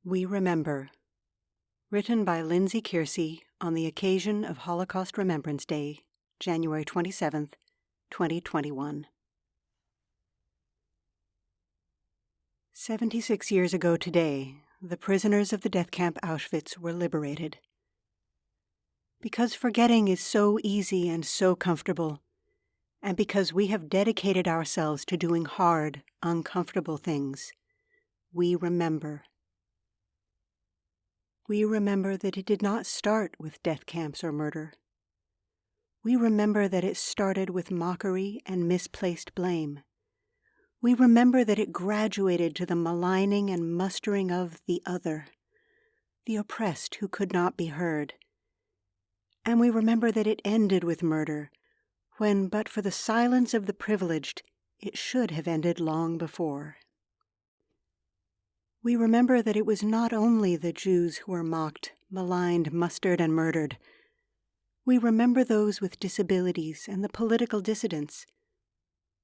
We Remember, written by Lindsey Keirsey on the occasion of Holocaust Remembrance Day, January 27, 2021. 76 years ago today, the prisoners of the death camp Auschwitz were liberated. Because forgetting is so easy and so comfortable, and because we have dedicated ourselves to doing hard, uncomfortable things, we remember. We remember that it did not start with death camps or murder. We remember that it started with mockery and misplaced blame. We remember that it graduated to the maligning and mustering of the other, the oppressed who could not be heard. And we remember that it ended with murder, when, but for the silence of the privileged, it should have ended long before. We remember that it was not only the Jews who were mocked, maligned, mustered, and murdered. We remember those with disabilities and the political dissidents.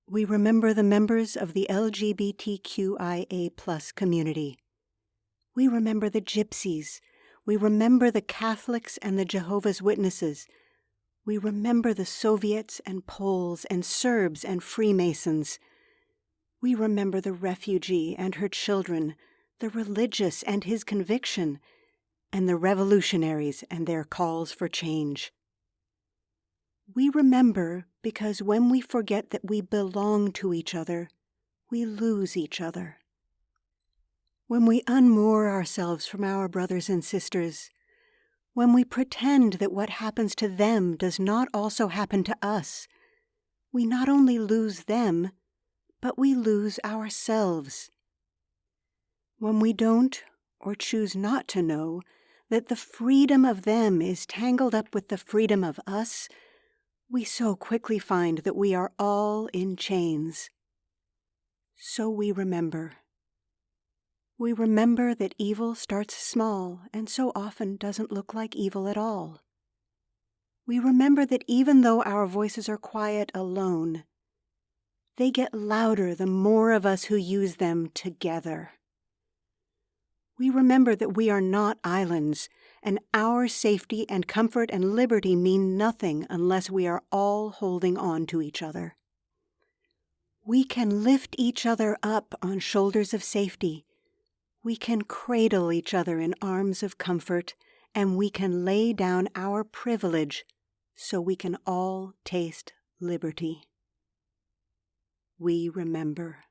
We remember the members of the LGBTQIA+ community. We remember the Gypsies. We remember the Catholics and the Jehovah's Witnesses. We remember the Soviets and Poles and Serbs and Freemasons. We remember the refugee and her children, the religious and his conviction, and the revolutionaries and their calls for change. We remember because when we forget that we belong to each other, we lose each other. When we unmoor ourselves from our brothers and sisters, when we pretend that what happens to them does not also happen to us, we not only lose them, but we lose ourselves. When we don't, or choose not to know, that the freedom of them is tangled up with the freedom of us, we so quickly find that we are all in chains. So we remember. We remember that evil starts small and so often doesn't look like evil at all. We remember that even though our voices are quiet alone, they get louder the more of us who use them together. We remember that we are not islands, and our safety and comfort and liberty mean nothing unless we are all holding on to each other. We can lift each other up on shoulders of safety. We can cradle each other in arms of comfort, and we can lay down our privilege so we can all taste liberty. We remember.